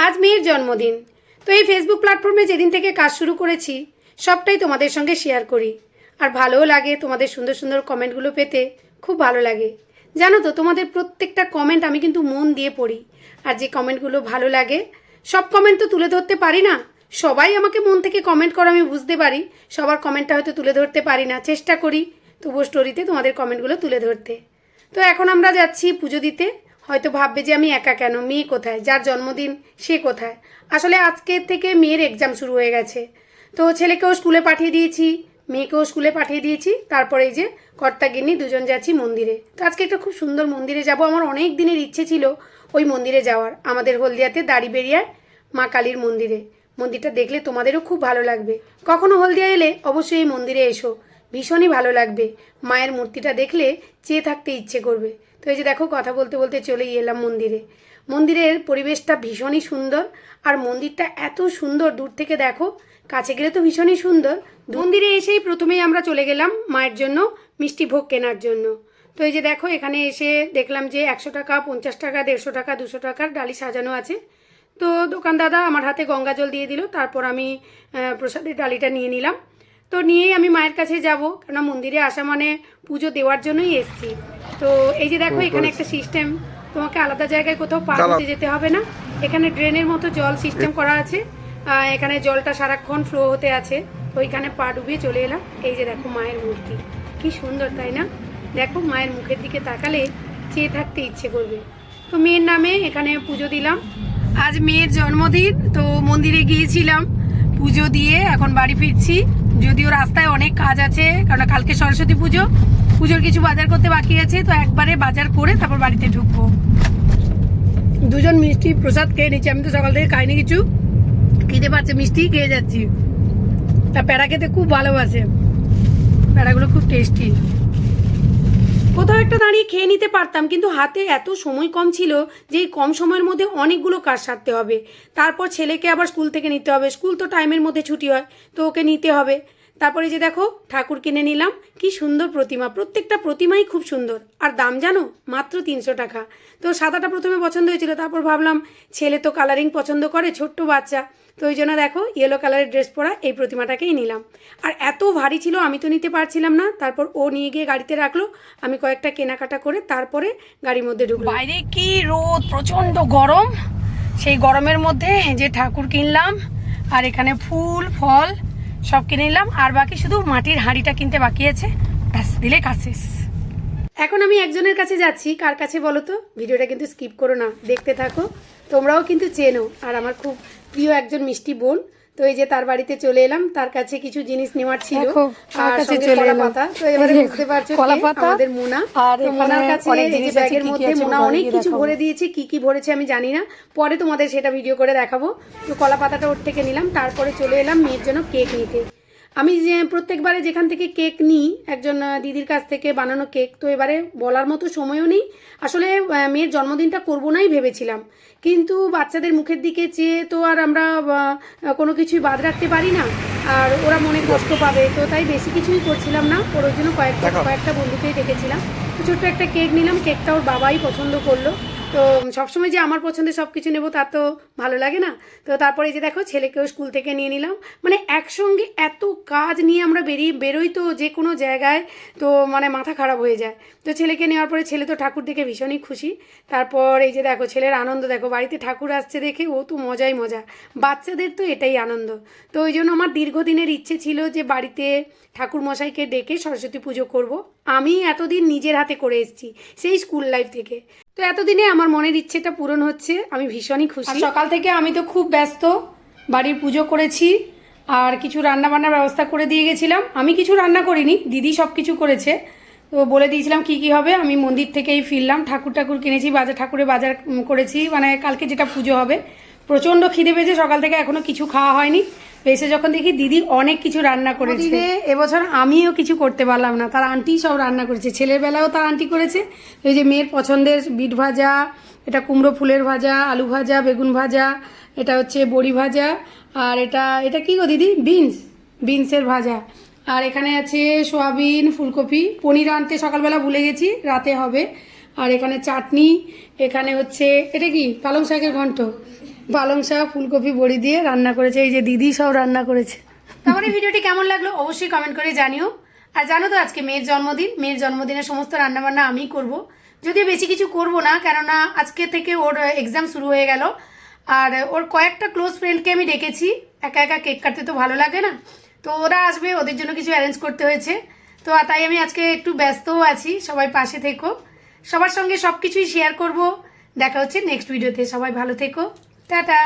আজ মেয়ের জন্মদিন। তো এই ফেসবুক প্ল্যাটফর্মে যেদিন থেকে কাজ শুরু করেছি সবটাই তোমাদের সঙ্গে শেয়ার করি। আর ভালোও লাগে তোমাদের সুন্দর সুন্দর কমেন্টগুলো পেতে, খুব ভালো লাগে। জানো তো, তোমাদের প্রত্যেকটা কমেন্ট আমি কিন্তু মন দিয়ে পড়ি। আর যে কমেন্টগুলো ভালো লাগে, সব কমেন্ট তো তুলে ধরতে পারি না। সবাই আমাকে মন থেকে কমেন্ট করো, আমি বুঝতে পারি। সবার কমেন্টটা হয়তো তুলে ধরতে পারি না, চেষ্টা করি তবুও স্টোরিতে তোমাদের কমেন্টগুলো তুলে ধরতে। তো এখন আমরা যাচ্ছি পুজো দিতে। হয়তো ভাববে যে আমি একা কেন, মেয়ে কোথায়, যার জন্মদিন সে কোথায়। আসলে আজকের থেকে মেয়ের এক্সাম শুরু হয়ে গেছে। তো ছেলেকেও স্কুলে পাঠিয়ে দিয়েছি, মেয়েকেও স্কুলে পাঠিয়ে দিয়েছি। তারপরে এই যে কর্তাগিন্নি দুজন যাচ্ছি মন্দিরে। তো আজকে একটা খুব সুন্দর মন্দিরে যাব। আমার অনেক দিনের ইচ্ছে ছিল ওই মন্দিরে যাওয়ার, আমাদের হলদিয়াতে দাড়িবেড়িয়ায় মা কালীর মন্দিরে। মন্দিরটা দেখলে তোমাদেরও খুব ভালো লাগবে। কখনো হলদিয়া এলে অবশ্যই এই মন্দিরে এসো, ভীষণই ভালো লাগবে। মায়ের মূর্তিটা দেখলে চেয়ে থাকতে ইচ্ছে করবে। তো এই যে দেখো, কথা বলতে বলতে চলেই এলাম মন্দিরে। মন্দিরের পরিবেশটা ভীষণই সুন্দর। আর মন্দিরটা এত সুন্দর, দূর থেকে দেখো, কাছে গেলে তো ভীষণই সুন্দর। মন্দিরে এসেই প্রথমেই আমরা চলে গেলাম মায়ের জন্য মিষ্টি ভোগ কেনার জন্য। তো এই যে দেখো, এখানে এসে দেখলাম যে 100 টাকা, 50 টাকা, 150 টাকা, 200 টাকার ডালি সাজানো আছে। তো দোকান দাদা আমার হাতে গঙ্গা জল দিয়ে দিল। তারপর আমি প্রসাদের ডালিটা নিয়ে নিলাম। তো নিয়েই আমি মায়ের কাছে যাব, কেননা মন্দিরে আসা মানে পুজো দেওয়ার জন্যই এসেছি। তো এই যে দেখো, এখানে একটা সিস্টেম, তোমাকে আলাদা জায়গায় কোথাও পা ধুতে যেতে হবে না। এখানে ড্রেনের মতো জল সিস্টেম করা আছে। এখানে জলটা সারাক্ষণ ফ্লো হতে আছে। তো ওইখানে পা ডুবিয়ে চলে এলাম। এই যে দেখো মায়ের মূর্তি, কি সুন্দর তাই না? দেখো, মায়ের মুখের দিকে তাকালে চেয়ে থাকতে ইচ্ছে করবে। তো মেয়ের নামে এখানে পুজো দিলাম। আজ মেয়ের জন্মদিন, তো মন্দিরে গিয়েছিলাম, পুজো দিয়ে এখন বাড়ি ফিরছি। যদিও রাস্তায় অনেক কাজ আছে, কারণ কালকে সরস্বতী পুজো, পুজোর কিছু বাজার করতে বাকি আছে। তো একবারে বাজার করে তারপর বাড়িতে ঢুকবো। দুজন মিষ্টি প্রসাদ খেয়ে নিচ্ছি। আমি তো সকাল থেকে খাইনি কিছু, খেতে পারছে, মিষ্টি খেয়ে যাচ্ছি। তা প্যাড়া খেতে খুব ভালোবাসে, প্যাড়াগুলো খুব টেস্টি। কোথাও একটা দাঁড়িয়ে খেয়ে নিতে পারতাম, কিন্তু হাতে এত সময় কম ছিল যে এই কম সময়ের মধ্যে অনেকগুলো কাজ সারতে হবে। তারপর ছেলেকে আবার স্কুল থেকে নিতে হবে, স্কুল তো টাইমের মধ্যে ছুটি হয়, তো ওকে নিতে হবে। তারপরে যে দেখো, ঠাকুর কিনে নিলাম। কি সুন্দর প্রতিমা, প্রত্যেকটা প্রতিমাই খুব সুন্দর। আর দাম জানো, মাত্র 300 টাকা। তো সাদাটা প্রথমে পছন্দ হয়েছিল, তারপর ভাবলাম ছেলে তো কালারিং পছন্দ করে, ছোট্ট বাচ্চা, তো ওই জন্য দেখো ইয়েলো কালারের ড্রেস পরা এই প্রতিমাটাকেই নিলাম। আর এত ভারী ছিল, আমি তো নিতে পারছিলাম না। তারপর ও নিয়ে গিয়ে গাড়িতে রাখলো, আমি কয়েকটা কেনাকাটা করে তারপরে গাড়ির মধ্যে ঢুকলাম। বাইরে কি রোদ, প্রচণ্ড গরম। সেই গরমের মধ্যে যে ঠাকুর কিনলাম, আর এখানে ফুল ফল সব কিনে নিলাম। আর বাকি শুধু মাটির হাঁড়িটা কিনতে বাকি আছে, ব্যাস দিলে কাজ শেষ। এখন আমি একজনের কাছে যাচ্ছি। কার কাছে বলো তো? ভিডিওটা কিন্তু স্কিপ করো না, দেখতে থাকো। তোমরাও কিন্তু চেনো। আর আমার খুব প্রিয় একজন মিষ্টি বোন। তো এই যে তার বাড়িতে চলে এলাম, তার কাছে কিছু জিনিস নেওয়ার ছিল। আর সঙ্গে কলাপাতা। তো এবারে বুঝতে পারছো আমাদের মোনা। তো মোনার কাছে এই যে ব্যাগের মধ্যে মোনা অনেক কিছু ভরে দিয়েছে। কি কি ভরেছে আমি জানি না, পরে তোমাদের সেটা ভিডিও করে দেখাবো। তো কলাপাতাটা ওর থেকে নিলাম। তারপরে চলে এলাম মেয়ের জন্য কেক নিতে। আমি যে প্রত্যেকবারে যেখান থেকে কেক নিই, একজন দিদির কাছ থেকে বানানো কেক, তো এবারে বলার মতো সময়ও নেই। আসলে মেয়ের জন্মদিনটা করবো নাই ভেবেছিলাম, কিন্তু বাচ্চাদের মুখের দিকে চেয়ে তো আর আমরা কোনো কিছুই বাদ রাখতে পারি না। আর ওরা মনে কষ্ট পাবে, তো তাই বেশি কিছুই করছিলাম না। ওর জন্য কয়েকটা বন্ধুকেই ডেকেছিলাম। তো ছোট্ট একটা কেক নিলাম। কেকটা ওর বাবাই পছন্দ করলো। তো সবসময় যে আমার পছন্দের সব কিছু নেবো তা তো ভালো লাগে না। তো তারপরে যে দেখো, ছেলেকেও স্কুল থেকে নিয়ে নিলাম। মানে একসঙ্গে এত কাজ নিয়ে আমরা বেরোই তো যে কোনো জায়গায়, তো মানে মাথা খারাপ হয়ে যায়। তো ছেলেকে নেওয়ার পরে ছেলে তো ঠাকুর দেখে ভীষণই খুশি। তারপর এই যে দেখো, ছেলের আনন্দ দেখো, বাড়িতে ঠাকুর আসছে দেখে ও তো মজাই মজা। বাচ্চাদের তো এটাই আনন্দ। তো ওই জন্য আমার দীর্ঘদিনের ইচ্ছে ছিল যে বাড়িতে ঠাকুর মশাইকে ডেকে সরস্বতী পুজো করব। আমি এতদিন নিজের হাতে করে এসেছি, সেই স্কুল লাইফ থেকে। তো এতদিনে আমার মনের ইচ্ছেটা পূরণ হচ্ছে, আমি ভীষণই খুশি। সকাল থেকে আমি তো খুব ব্যস্ত, বাড়ির পুজো করেছি, আর কিছু রান্না বান্নার ব্যবস্থা করে দিয়ে গেছিলাম। আমি কিছু রান্না করিনি, দিদি সব কিছু করেছে। তো বলে দিয়েছিলাম কি কি হবে। আমি মন্দির থেকেই ফিরলাম, ঠাকুর কিনেছি, ঠাকুরের বাজার করেছি, মানে কালকে যেটা পুজো হবে। প্রচণ্ড খিদে পেয়েছে, সকাল থেকে এখনো কিছু খাওয়া হয়নি। এসে যখন দেখি দিদি অনেক কিছু রান্না করেছে। এবছর আমিও কিছু করতে পারলাম না, তার আন্টি সব রান্না করেছে। ছেলের বেলাও তার আন্টি করেছে। এই যে মেয়ের পছন্দের বিট ভাজা, এটা কুমড়ো ফুলের ভাজা, আলু ভাজা, বেগুন ভাজা, এটা হচ্ছে বড়ি ভাজা, আর এটা কি গো দিদি? বিনসের ভাজা। আর এখানে আছে সোয়াবিন, ফুলকপি, পনির আনতে সকালবেলা ভুলে গেছি, রাতে হবে। আর এখানে চাটনি, এখানে হচ্ছে এটা কি পালং শাকের ঘন্ট, পালং শাক ফুলকপি বড়ি দিয়ে রান্না করেছে, এই যে দিদি সব রান্না করেছে। তারপরে এই ভিডিওটি কেমন লাগলো অবশ্যই কমেন্ট করে জানিও। আর জানো তো আজকে মেয়ের জন্মদিন, মেয়ের জন্মদিনের সমস্ত রান্নাবান্না আমিই করব, যদিও বেশি কিছু করব না, কেননা আজকে থেকে ওর এক্সাম শুরু হয়ে গেল। আর ওর কয়েকটা ক্লোজ ফ্রেন্ডকে আমি ডেকেছি, একা একা কেক কাটতে তো ভালো লাগে না, তো ওরা আসবে, ওদের জন্য কিছু অ্যারেঞ্জ করতে হয়েছে। তো তাই আমি আজকে একটু ব্যস্তও আছি, সবাই পাশে থেকো, সবার সঙ্গে সব কিছুই শেয়ার করব। দেখা হচ্ছে নেক্সট ভিডিওতে, সবাই ভালো থেকো, টাটা।